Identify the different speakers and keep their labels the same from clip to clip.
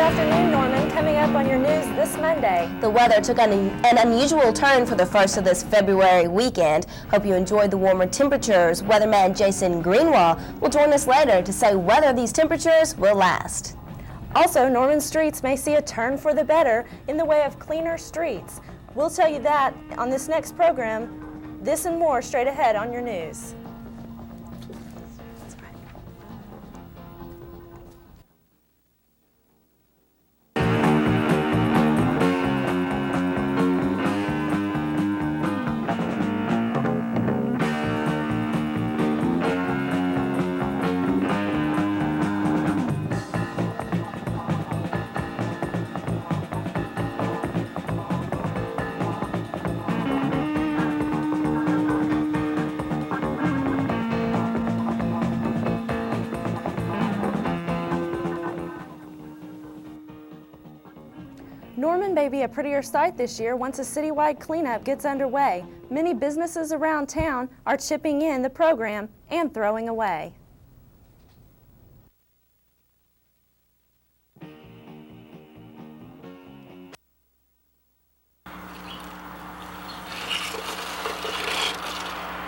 Speaker 1: afternoon, Norman. Coming up on your news this Monday.
Speaker 2: The weather took an unusual turn for the first of this February weekend. Hope you enjoyed the warmer temperatures. Weatherman Jason Greenwald will join us later to say whether these temperatures will last.
Speaker 1: Also, Norman streets may see a turn for the better in the way of cleaner streets. We'll tell you that on this next program. This and more straight ahead on your news. Norman may be a prettier sight this year once a citywide cleanup gets underway. Many businesses around town are chipping in the program and throwing away.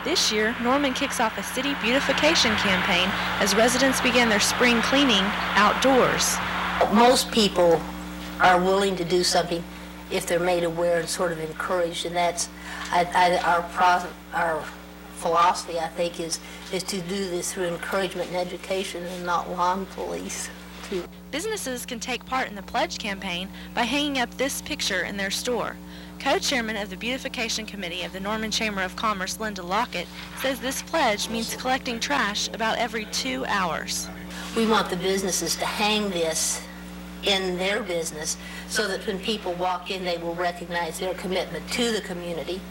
Speaker 1: This year, Norman kicks off a city beautification campaign as residents begin their spring cleaning outdoors.
Speaker 3: Most people are willing to do something if they're made aware and sort of encouraged, and that's our philosophy, I think, is to do this through encouragement and education and not lawn police.
Speaker 1: Businesses can take part in the pledge campaign by hanging up this picture in their store. Co-chairman of the Beautification Committee of the Norman Chamber of Commerce, Linda Lockett, says this pledge means collecting trash about every 2 hours.
Speaker 3: We want the businesses to hang this in their business so that when people walk in, they will recognize their commitment to the community.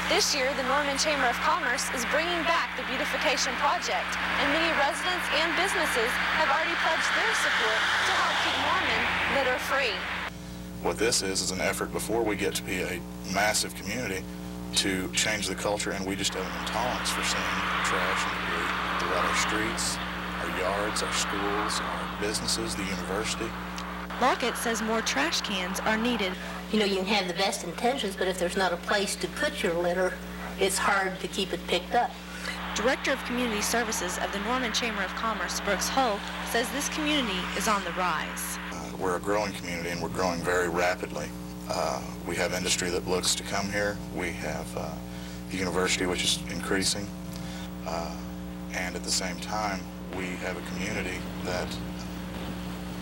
Speaker 1: This year, the Norman Chamber of Commerce is bringing back the beautification project, and many residents and businesses have already pledged their support to help keep Norman litter-free.
Speaker 4: What this is an effort before we get to be a massive community to change the culture, and we just have an intolerance for seeing trash and debris throughout our streets, our yards, our schools, our businesses, the university.
Speaker 1: Lockett says more trash cans are needed.
Speaker 3: You know, you can have the best intentions, but if there's not a place to put your litter, it's hard to keep it picked up.
Speaker 1: Director of Community Services of the Norman Chamber of Commerce, Brooks Hull, says this community is on the rise.
Speaker 4: We're a growing community, and we're growing very rapidly. We have industry that looks to come here. We have the university, which is increasing. And at the same time, we have a community that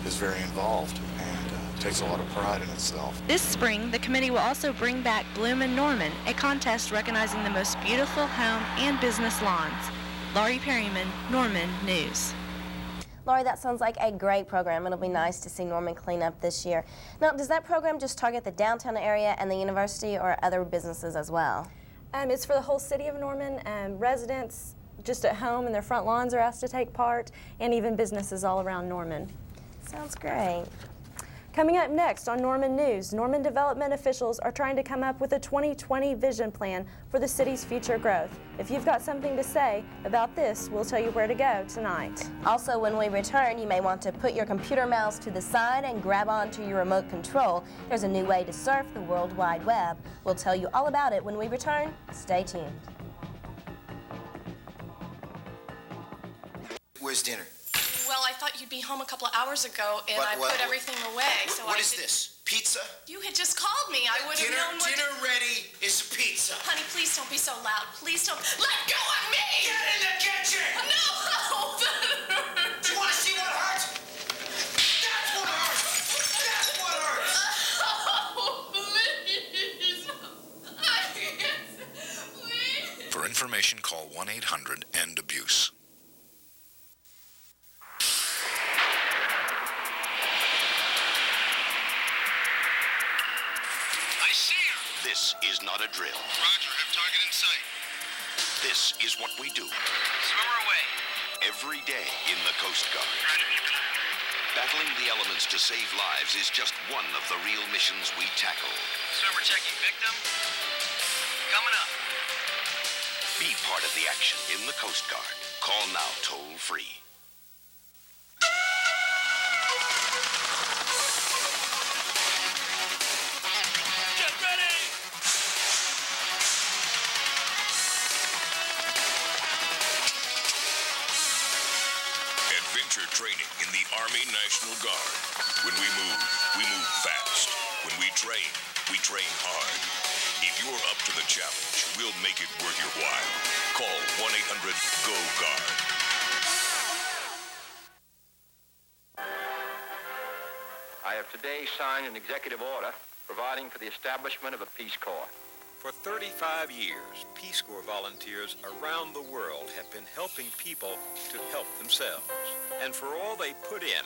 Speaker 4: is very involved and takes a lot of pride in itself.
Speaker 1: This spring, the committee will also bring back Bloomin' Norman, a contest recognizing the most beautiful home and business lawns. Laurie Perryman, Norman News.
Speaker 2: Laurie, that sounds like a great program. It'll be nice to see Norman clean up this year. Now, does that program just target the downtown area and the university, or other businesses as well? It's for the whole city of Norman. Residents just at home and their front lawns are asked to take part, and even businesses all around Norman. Sounds great. Coming up next on Norman News, Norman development officials are trying to come up with a 2020 vision plan for the city's future growth. If you've got something to say about this, we'll tell you where to go tonight. Also, when we return, you may want to put your computer mouse to the side and grab onto your remote control. There's a new way to surf the World Wide Web. We'll tell you all about it when we return. Stay tuned.
Speaker 5: Where's dinner?
Speaker 6: Well, I thought you'd be home a couple of hours ago, and I put everything away. So
Speaker 5: what is this? Pizza?
Speaker 6: You had just called me. I would have known what.
Speaker 5: Dinner ready is pizza.
Speaker 6: Honey, please don't be so loud. Please don't. Let go of me!
Speaker 5: Get in the kitchen!
Speaker 6: No!
Speaker 5: Do you want to see what hurts? That's what hurts! That's what hurts!
Speaker 6: Oh, please! Please!
Speaker 7: For information, call 1-800-END-ABUSE.
Speaker 8: This is not a drill.
Speaker 7: Roger, have target in sight.
Speaker 8: This is what we do.
Speaker 7: Swimmer away.
Speaker 8: Every day in the Coast Guard.
Speaker 7: Roger.
Speaker 8: Battling the elements to save lives is just one of the real missions we tackle.
Speaker 7: Swimmer checking victim. Coming up.
Speaker 8: Be part of the action in the Coast Guard. Call now toll free.
Speaker 9: adventure training in the Army National Guard. When we move fast. When we train hard. If you're up to the challenge, we'll make it worth your while. Call 1-800-GO-GUARD.
Speaker 10: I have today signed an executive order providing for the establishment of a Peace Corps.
Speaker 11: For 35 years, Peace Corps volunteers around the world have been helping people to help themselves. And for all they put in,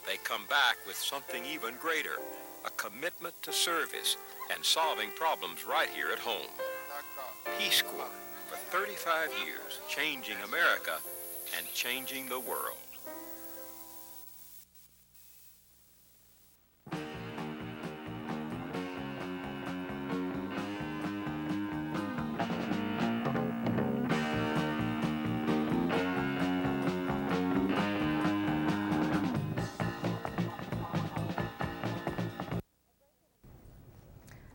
Speaker 11: they come back with something even greater, a commitment to service and solving problems right here at home. Peace Corps, for 35 years, changing America and changing the world.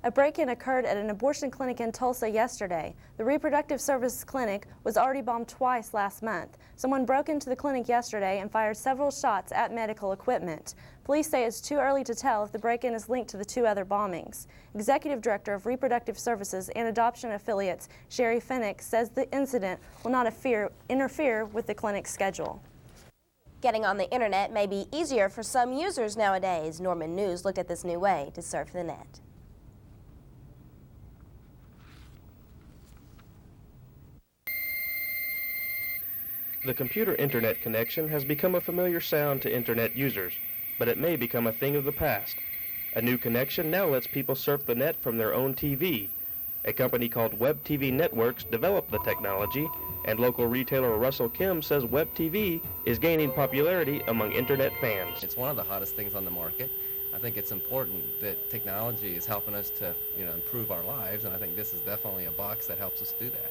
Speaker 1: A break-in occurred at an abortion clinic in Tulsa yesterday. The reproductive services clinic was already bombed twice last month. Someone broke into the clinic yesterday and fired several shots at medical equipment. Police say it's too early to tell if the break-in is linked to the two other bombings. Executive Director of Reproductive Services and Adoption Affiliates, Sherry Finnick, says the incident will not interfere with the clinic's schedule.
Speaker 2: Getting on the internet may be easier for some users nowadays. Norman News looked at this new way to surf the net.
Speaker 12: The computer internet connection has become a familiar sound to internet users, but it may become a thing of the past. A new connection now lets people surf the net from their own TV. A company called Web TV Networks developed the technology, and local retailer Russell Kim says Web TV is gaining popularity among internet fans.
Speaker 13: It's one of the hottest things on the market. I think it's important that technology is helping us to, improve our lives, and I think this is definitely a box that helps us do that.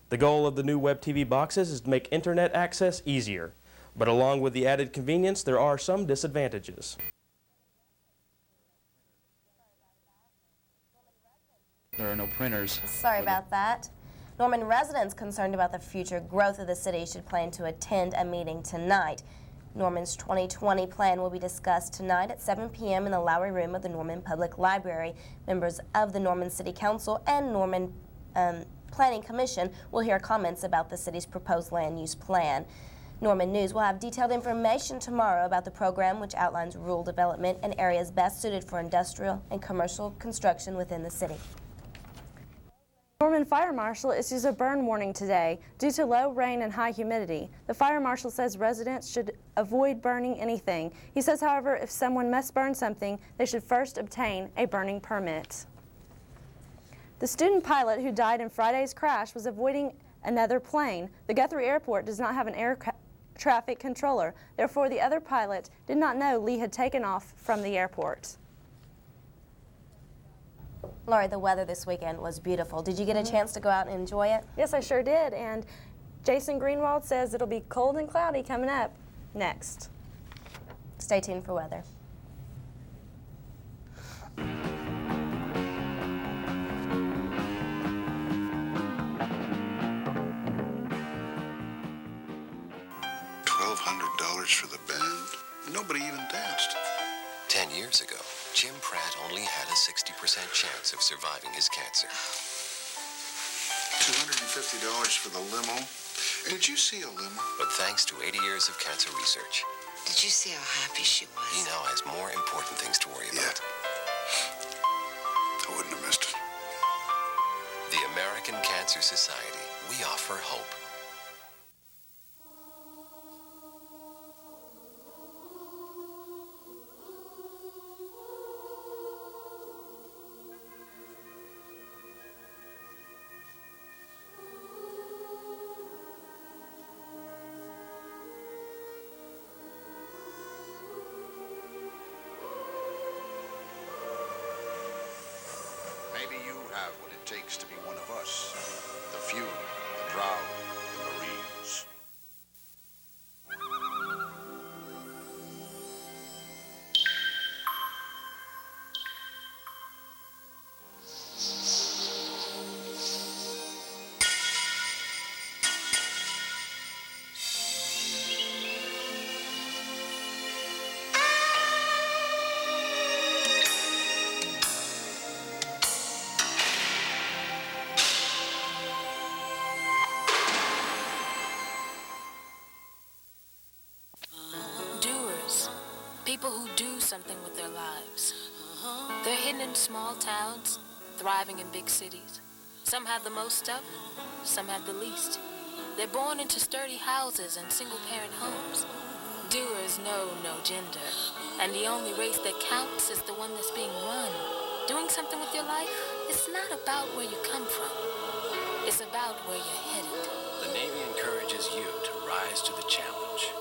Speaker 12: The goal of the new Web TV boxes is to make internet access easier, but along with the added convenience, there are some disadvantages.
Speaker 14: There are no printers.
Speaker 2: Sorry about that. Norman residents concerned about the future growth of the city should plan to attend a meeting tonight. Norman's 2020 plan will be discussed tonight at 7 p.m. in the Lowry Room of the Norman Public Library. Members of the Norman City Council and Norman Planning Commission will hear comments about the city's proposed land use plan. Norman News will have detailed information tomorrow about the program, which outlines rural development and areas best suited for industrial and commercial construction within the city.
Speaker 1: Norman Fire Marshal issues a burn warning today due to low rain and high humidity. The fire marshal says residents should avoid burning anything. He says, however, if someone must burn something, they should first obtain a burning permit. The student pilot who died in Friday's crash was avoiding another plane. The Guthrie Airport does not have an air traffic controller. Therefore, the other pilot did not know Lee had taken off from the airport.
Speaker 2: Laurie, the weather this weekend was beautiful. Did you get a chance to go out and enjoy it?
Speaker 1: Yes, I sure did. And Jason Greenwald says it'll be cold and cloudy coming up next.
Speaker 2: Stay tuned for weather.
Speaker 15: $1,200 for the band? Nobody even danced.
Speaker 16: 10 years ago, Jim Pratt only had a 60% chance of surviving his cancer.
Speaker 15: $250 for the limo? Did you see a limo?
Speaker 16: But thanks to 80 years of cancer research,
Speaker 17: did you see how happy she was?
Speaker 16: he now has more important things to worry about.
Speaker 15: I wouldn't have missed it.
Speaker 16: The American Cancer Society. We offer hope.
Speaker 15: Maybe you have what it takes to be one of us. The few, the proud, the Marines.
Speaker 18: People who do something with their lives. They're hidden in small towns, thriving in big cities. Some have the most stuff, some have the least. They're born into sturdy houses and single-parent homes. Doers know no gender, and the only race that counts is the one that's being run. Doing something with your life, it's not about where you come from. It's about where you're headed.
Speaker 16: The Navy encourages you to rise to the challenge.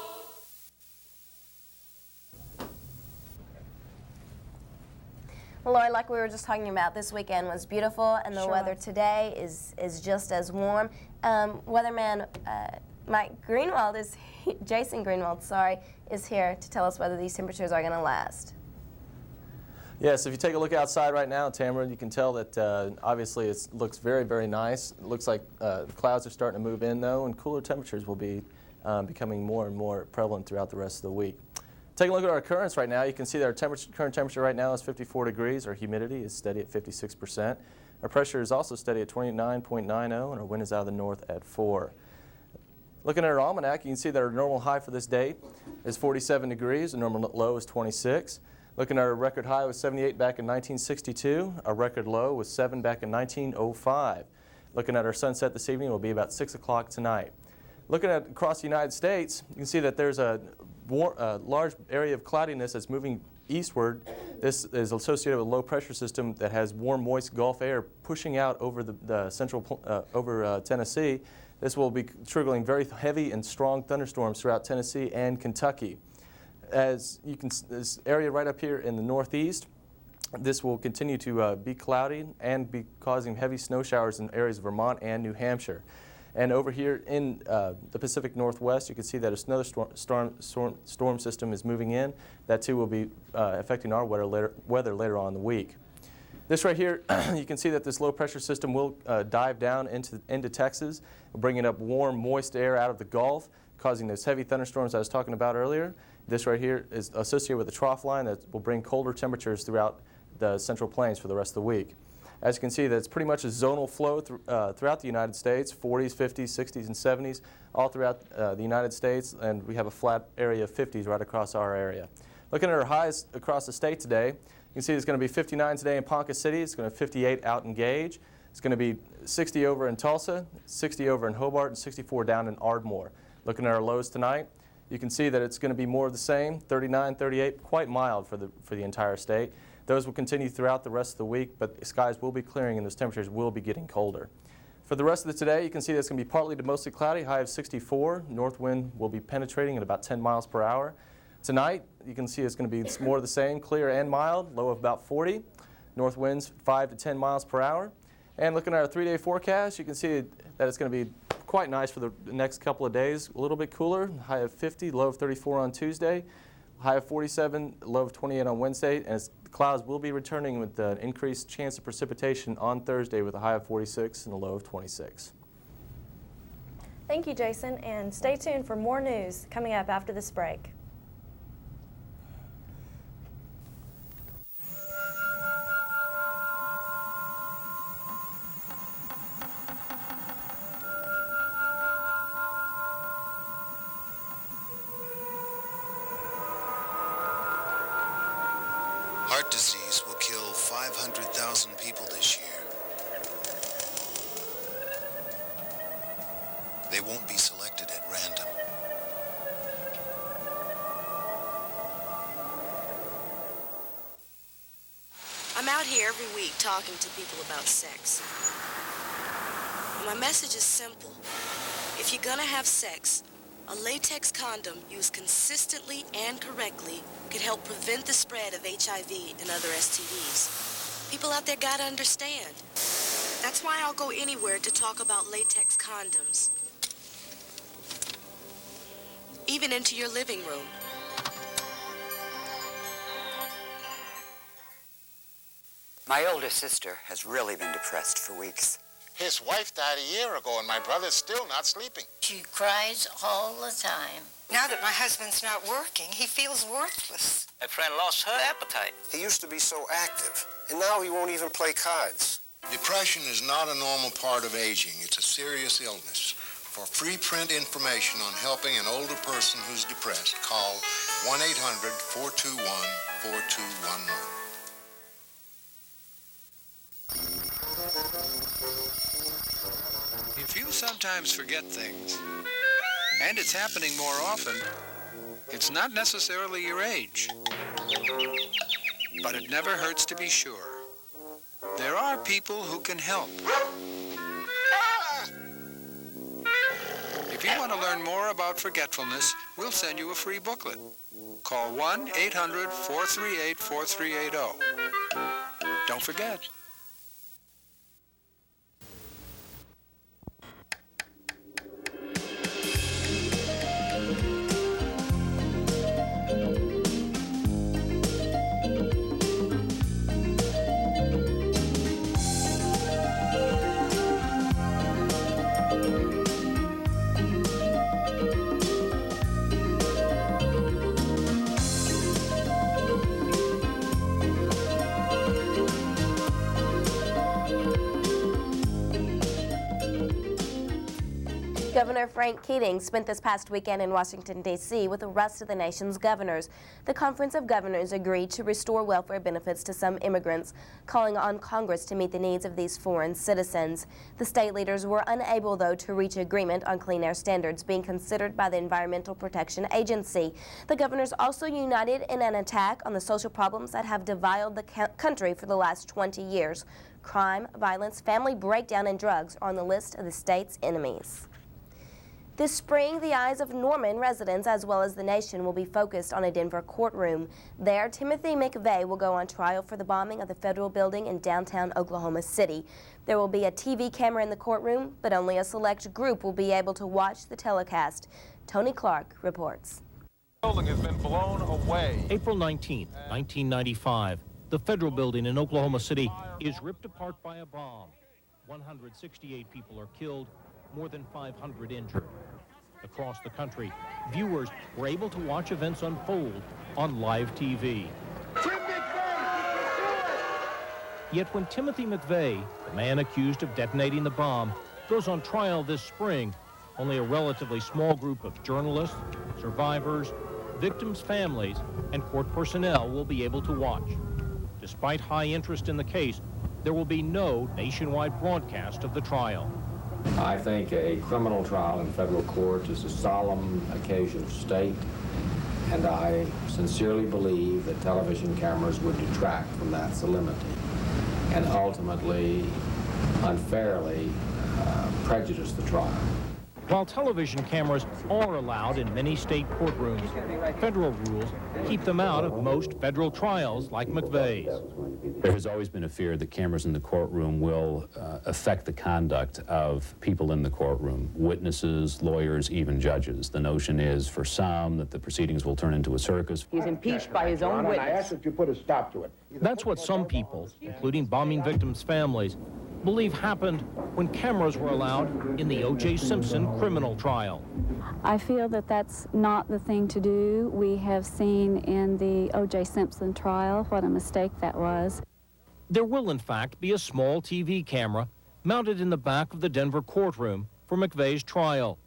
Speaker 2: Well, Lori, like we were just talking about, this weekend was beautiful, and the weather today is just as warm. Weatherman Mike Greenwald Jason Greenwald, is here to tell us whether these temperatures are going to last.
Speaker 19: Yes, if you take a look outside right now, Tamara, you can tell that obviously it looks very, very nice. It looks like the clouds are starting to move in, though, and cooler temperatures will be becoming more and more prevalent throughout the rest of the week. Taking a look at our currents right now, you can see that our current temperature right now is 54 degrees. Our humidity is steady at 56%. Our pressure is also steady at 29.90, and our wind is out of the north at 4. Looking at our almanac, you can see that our normal high for this day is 47 degrees. The normal low is 26. Looking at our record high was 78 back in 1962. Our record low was 7 back in 1905. Looking at our sunset this evening, it will be about 6 o'clock tonight. Looking at across the United States, you can see that there's a large area of cloudiness that's moving eastward. This is associated with a low pressure system that has warm, moist Gulf air pushing out over over Tennessee. This will be triggering very heavy and strong thunderstorms throughout Tennessee and Kentucky. As you can, this area right up here in the northeast, this will continue to be cloudy and be causing heavy snow showers in areas of Vermont and New Hampshire. And over here in the Pacific Northwest, you can see that another storm system is moving in. That too will be affecting our weather later on in the week. This right here, you can see that this low pressure system will dive down into Texas, bringing up warm, moist air out of the Gulf, causing those heavy thunderstorms I was talking about earlier. This right here is associated with a trough line that will bring colder temperatures throughout the Central Plains for the rest of the week. As you can see, that's pretty much a zonal flow throughout the United States, 40s, 50s, 60s, and 70s, all throughout the United States, and we have a flat area of 50s right across our area. Looking at our highs across the state today, you can see it's going to be 59 today in Ponca City, it's going to be 58 out in Gage, it's going to be 60 over in Tulsa, 60 over in Hobart, and 64 down in Ardmore. Looking at our lows tonight, you can see that it's going to be more of the same, 39, 38, quite mild for the entire state. Those will continue throughout the rest of the week, but the skies will be clearing and those temperatures will be getting colder. For the rest of today, you can see that it's going to be partly to mostly cloudy, high of 64. North wind will be penetrating at about 10 miles per hour. Tonight, you can see it's going to be more of the same, clear and mild, low of about 40. North winds 5 to 10 miles per hour. And looking at our 3-day forecast, you can see that it's going to be quite nice for the next couple of days. A little bit cooler, high of 50, low of 34 on Tuesday. High of 47, low of 28 on Wednesday, and the clouds will be returning with an increased chance of precipitation on Thursday with a high of 46 and a low of 26.
Speaker 20: Thank you, Jason, and stay tuned for more news coming up after this break.
Speaker 15: Heart disease will kill 500,000 people this year. They won't be selected at random.
Speaker 21: I'm out here every week talking to people about sex. My message is simple. If you're gonna have sex, a latex condom used consistently and correctly could help prevent the spread of HIV and other STDs. People out there gotta understand. That's why I'll go anywhere to talk about latex condoms. Even into your living room.
Speaker 22: My older sister has really been depressed for weeks.
Speaker 15: His wife died a year ago, and my brother's still not sleeping.
Speaker 23: She cries all the time.
Speaker 17: Now that my husband's not working, he feels worthless.
Speaker 7: My friend lost her appetite.
Speaker 24: He used to be so active, and now he won't even play cards.
Speaker 15: Depression is not a normal part of aging. It's a serious illness. For free print information on helping an older person who's depressed, call 1-800-421-4211.
Speaker 3: If you sometimes forget things, and it's happening more often, it's not necessarily your age. But it never hurts to be sure. There are people who can help. If you want to learn more about forgetfulness, we'll send you a free booklet. Call 1-800-438-4380. Don't forget.
Speaker 2: Governor Frank Keating spent this past weekend in Washington, D.C. with the rest of the nation's governors. The Conference of Governors agreed to restore welfare benefits to some immigrants, calling on Congress to meet the needs of these foreign citizens. The state leaders were unable, though, to reach agreement on clean air standards being considered by the Environmental Protection Agency. The governors also united in an attack on the social problems that have deviled the country for the last 20 years. Crime, violence, family breakdown, and drugs are on the list of the state's enemies. This spring, the eyes of Norman residents as well as the nation will be focused on a Denver courtroom. There, Timothy McVeigh will go on trial for the bombing of the federal building in downtown Oklahoma City. There will be a TV camera in the courtroom, but only a select group will be able to watch the telecast. Tony Clark reports.
Speaker 4: The building has been blown away. April 19th, 1995. The federal building in Oklahoma City is ripped apart by a bomb. 168 people are killed, more than 500 injured. Across the country, viewers were able to watch events unfold on live TV. Yet when Timothy McVeigh, the man accused of detonating the bomb, goes on trial this spring, only a relatively small group of journalists, survivors, victims' families, and court personnel will be able to watch. Despite high interest in the case, there will be no nationwide broadcast of the trial.
Speaker 5: I think a criminal trial in federal court is a solemn occasion of state, and I sincerely believe that television cameras would detract from that solemnity and ultimately unfairly prejudice the trial.
Speaker 4: While television cameras are allowed in many state courtrooms, federal rules keep them out of most federal trials like McVeigh's.
Speaker 6: There has always been a fear that cameras in the courtroom will affect the conduct of people in the courtroom, witnesses, lawyers, even judges. The notion is, for some, that the proceedings will turn into a circus.
Speaker 25: He's impeached by his own witness.
Speaker 26: I ask that you put a stop to it.
Speaker 4: That's what some people, including bombing victims' families, believe happened when cameras were allowed in the O.J. Simpson criminal trial.
Speaker 27: I feel that that's not the thing to do. We have seen in the O.J. Simpson trial what a mistake that was.
Speaker 4: There will, in fact, be a small TV camera mounted in the back of the Denver courtroom for McVeigh's trial.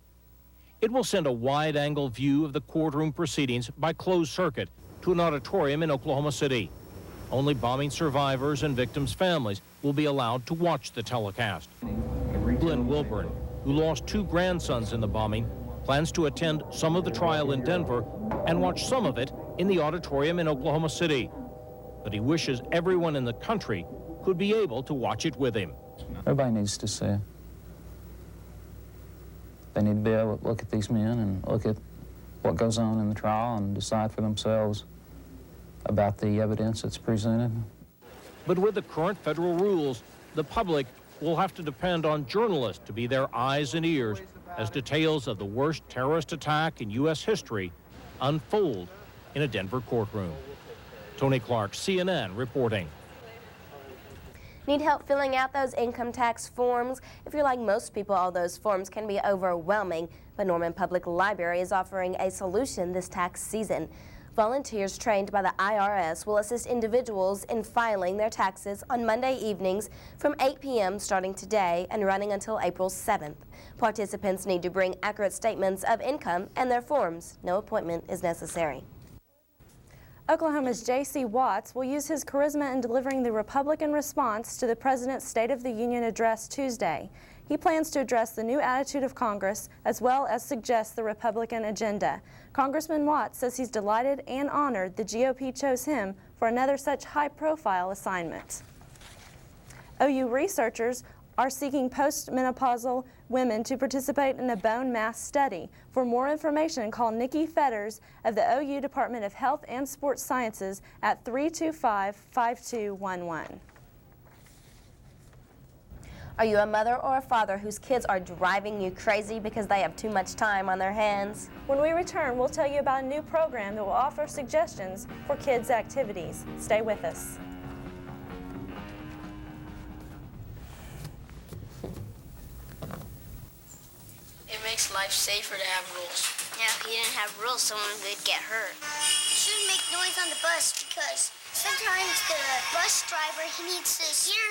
Speaker 4: It will send a wide-angle view of the courtroom proceedings by closed circuit to an auditorium in Oklahoma City. Only bombing survivors and victims' families will be allowed to watch the telecast. Glenn Wilburn, who lost 2 grandsons in the bombing, plans to attend some of the trial in Denver and watch some of it in the auditorium in Oklahoma City. But he wishes everyone in the country could be able to watch it with him.
Speaker 14: Everybody needs to see it. They need to be able to look at these men and look at what goes on in the trial and decide for themselves about the evidence that's presented.
Speaker 4: But with the current federal rules, the public will have to depend on journalists to be their eyes and ears as details of the worst terrorist attack in U.S. history unfold in a Denver courtroom. Tony Clark, CNN, reporting.
Speaker 2: Need help filling out those income tax forms? If you're like most people, all those forms can be overwhelming, but Norman Public Library is offering a solution this tax season. Volunteers trained by the IRS will assist individuals in filing their taxes on Monday evenings from 8 p.m. starting today and running until April 7th. Participants need to bring accurate statements of income and their forms. No appointment is necessary.
Speaker 20: Oklahoma's J.C. Watts will use his charisma in delivering the Republican response to the President's State of the Union address Tuesday. He plans to address the new attitude of Congress as well as suggest the Republican agenda. Congressman Watts says he's delighted and honored the GOP chose him for another such high-profile assignment. OU researchers are seeking postmenopausal women to participate in a bone mass study. For more information, call Nikki Fetters of the OU Department of Health and Sports Sciences at 325-5211.
Speaker 2: Are you a mother or a father whose kids are driving you crazy because they have too much time on their hands?
Speaker 20: When we return, we'll tell you about a new program that will offer suggestions for kids' activities. Stay with us.
Speaker 8: It makes life safer to have rules.
Speaker 9: Yeah, if you didn't have rules, someone would get hurt. You shouldn't make noise on the bus because sometimes the bus driver, he needs to hear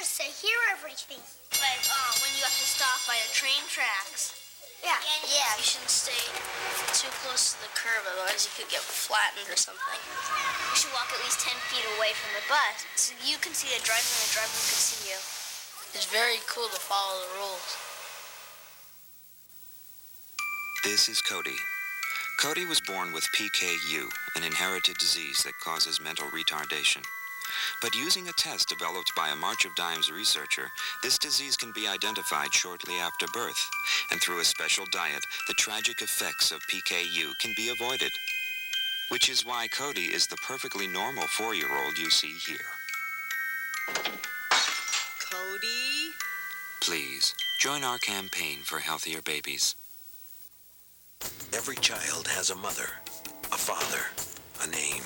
Speaker 9: everything.
Speaker 8: Like when you have to stop by the train tracks.
Speaker 9: Yeah.
Speaker 8: You shouldn't stay too close to the curb, otherwise you could get flattened or something. You should walk at least 10 feet away from the bus so you can see the driver and the driver can see you. It's very cool to follow the rules.
Speaker 16: This is Cody. Cody was born with PKU, an inherited disease that causes mental retardation. But using a test developed by a March of Dimes researcher, this disease can be identified shortly after birth, and through a special diet, the tragic effects of PKU can be avoided. Which is why Cody is the perfectly normal 4-year-old you see here.
Speaker 21: Cody?
Speaker 16: Please, join our campaign for healthier babies.
Speaker 10: Every child has a mother, a father, a name.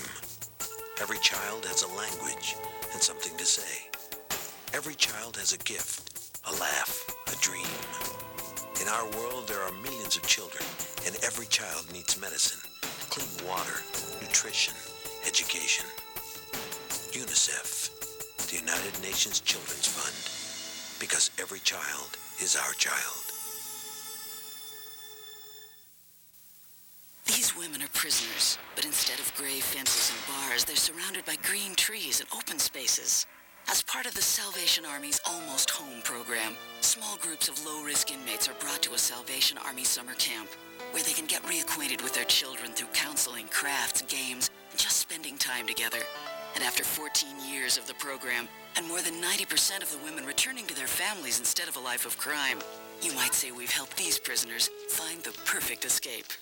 Speaker 10: Every child has a language and something to say. Every child has a gift, a laugh, a dream. In our world, there are millions of children, and every child needs medicine, clean water, nutrition, education. UNICEF, the United Nations Children's Fund, because every child is our child.
Speaker 11: These women are prisoners, but instead of gray fences and bars, they're surrounded by green trees and open spaces. As part of the Salvation Army's Almost Home program, small groups of low-risk inmates are brought to a Salvation Army summer camp, where they can get reacquainted with their children through counseling, crafts, games, and just spending time together. And after 14 years of the program, and more than 90% of the women returning to their families instead of a life of crime, you might say we've helped these prisoners find the perfect escape.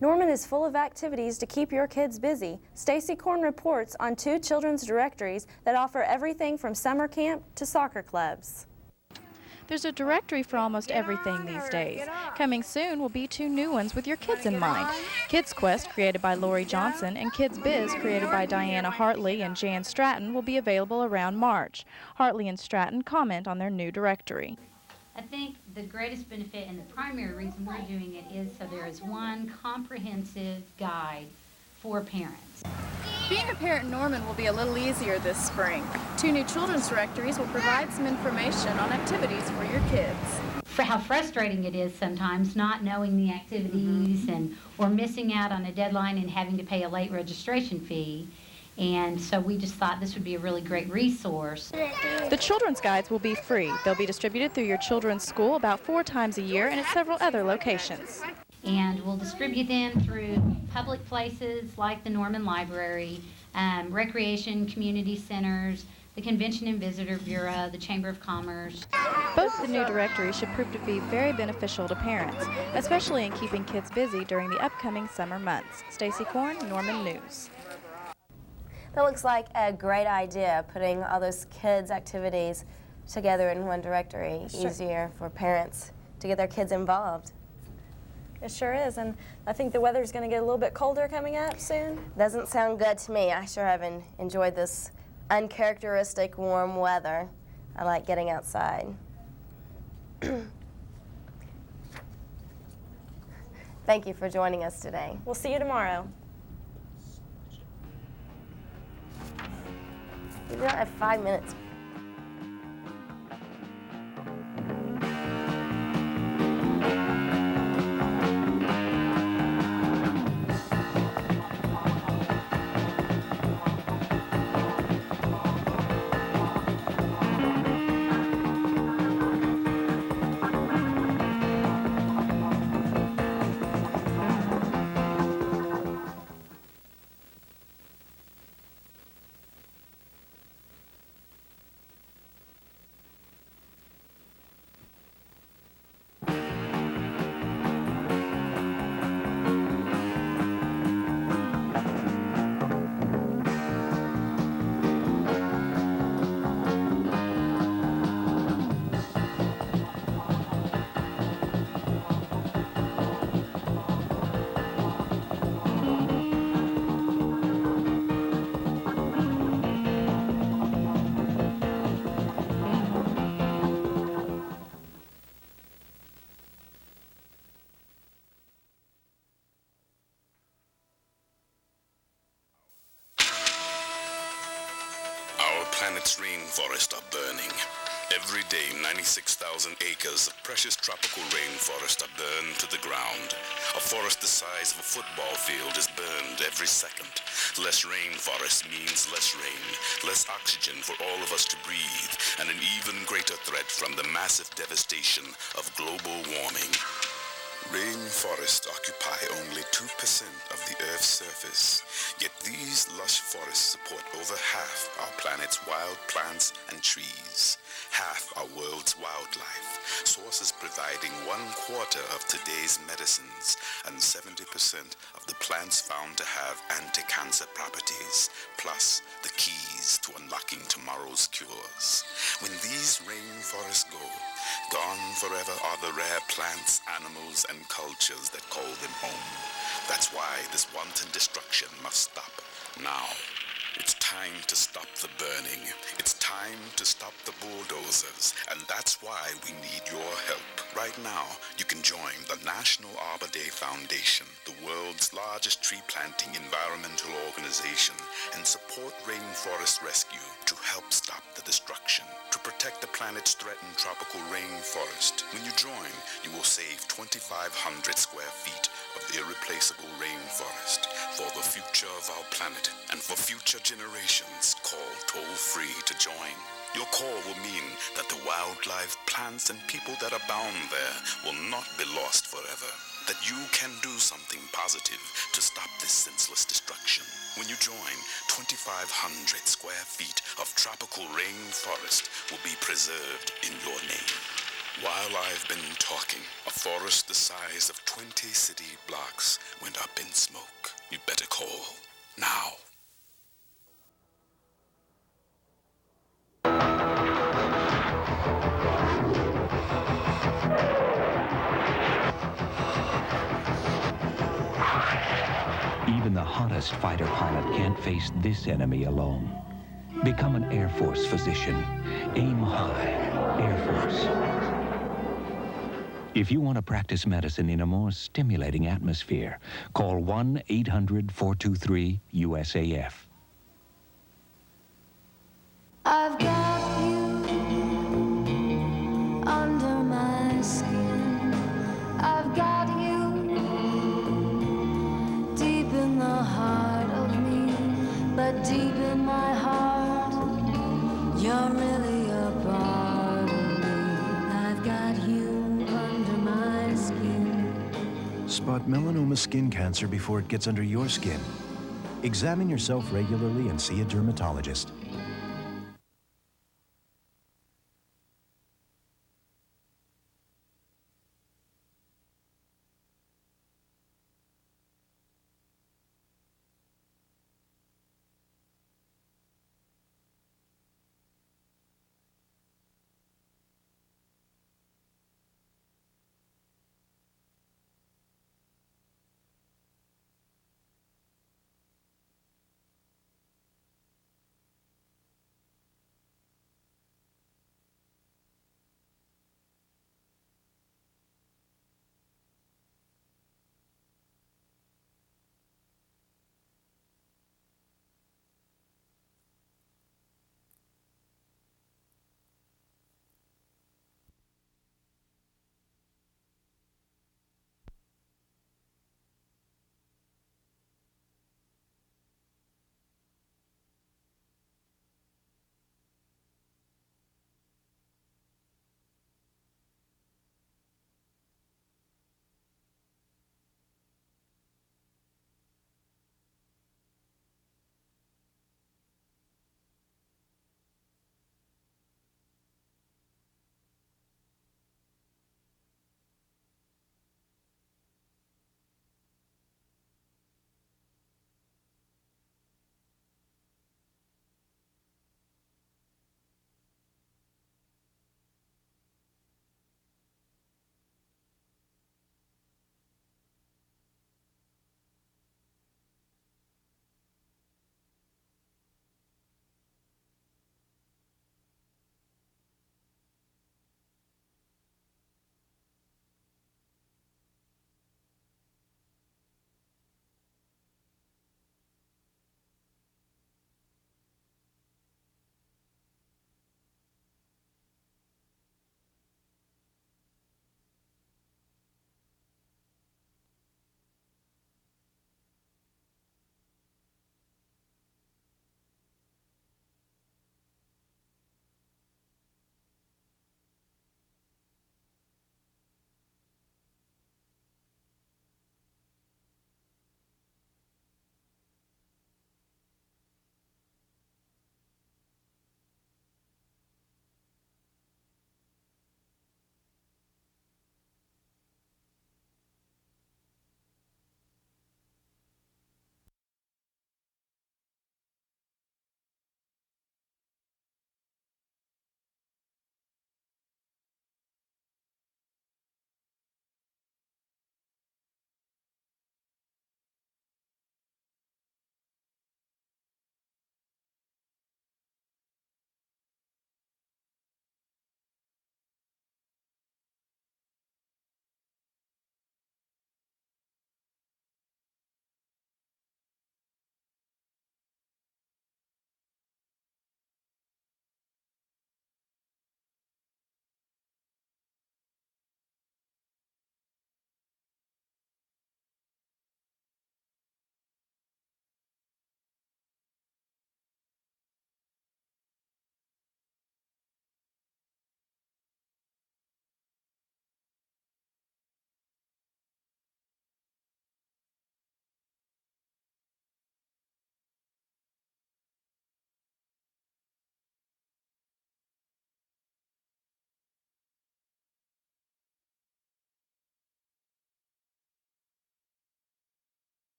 Speaker 20: Norman is full of activities to keep your kids busy. Stacy Korn reports on 2 children's directories that offer everything from summer camp to soccer clubs.
Speaker 13: There's a directory for almost everything these days. Coming soon will be 2 new ones with your kids in mind. Kids Quest, created by Lori Johnson, and Kids Biz, created by Diana Hartley and Jan Stratton, will be available around March. Hartley and Stratton comment on their new directory.
Speaker 25: I think the greatest benefit and the primary reason we're doing it is so there is one comprehensive guide for parents.
Speaker 26: Being a parent in Norman will be a little easier this spring. 2 new children's directories will provide some information on activities for your kids.
Speaker 25: For how frustrating it is sometimes not knowing the activities or missing out on a deadline and having to pay a late registration fee. And so we just thought this would be a really great resource.
Speaker 13: The children's guides will be free. They'll be distributed through your children's school about 4 times a year and at several other locations.
Speaker 25: And we'll distribute them through public places like the Norman Library, recreation community centers, the Convention and Visitor Bureau, the Chamber of Commerce.
Speaker 13: Both the new directories should prove to be very beneficial to parents, especially in keeping kids busy during the upcoming summer months. Stacy Korn, Norman News.
Speaker 2: That looks like a great idea, putting all those kids' activities together in one directory.
Speaker 20: Sure.
Speaker 2: Easier for parents to get their kids involved.
Speaker 20: It sure is, and I think the weather's going to get a little bit colder coming up soon.
Speaker 2: Doesn't sound good to me. I sure haven't enjoyed this uncharacteristic warm weather. I like getting outside. Thank you for joining us today.
Speaker 20: We'll see you tomorrow.
Speaker 2: We don't have 5 minutes.
Speaker 1: Our planet's rainforests are burning. Every day, 96,000 acres of precious tropical rainforest are burned to the ground. A forest the size of a football field is burned every second. Less rainforest means less rain, less oxygen for all of us to breathe, and an even greater threat from the massive devastation of global warming. Rainforests occupy only 2% of the Earth's surface, yet these lush forests support over half our planet's wild plants and trees, half our world's wildlife, sources providing 1/4 of today's medicines and 70% of the plants found to have anti-cancer properties, plus the keys to unlocking tomorrow's cures. When these rainforests go, gone forever are the rare plants, animals, and cultures that call them home. That's why this wanton destruction must stop now. It's time to stop the burning. It's time to stop the bulldozers, and that's why we need your help. Right now, you can join the National Arbor Day Foundation, the world's largest tree planting environmental organization, and support rainforest rescue to help stop the destruction, to protect the planet's threatened tropical rainforest. When you join, you will save 2,500 square feet of irreplaceable rainforest for the future of our planet and for future generations. Call toll-free to join. Your call will mean that the wildlife, plants, and people that abound there will not be lost forever. That you can do something positive to stop this senseless destruction. When you join, 2,500 square feet of tropical rainforest will be preserved in your name. While I've been talking, a forest the size of 20 city blocks went up in smoke. You better call now.
Speaker 12: Even the hottest fighter pilot can't face this enemy alone. Become an Air Force physician. Aim high. Air Force. If you want to practice medicine in a more stimulating atmosphere, call 1-800-423-USAF.
Speaker 17: I've got you under my skin. I've got you deep in the heart of me, but deep in my heart, you're really a part of me. I've got you under my skin.
Speaker 18: Spot melanoma skin cancer before it gets under your skin. Examine yourself regularly and see a dermatologist.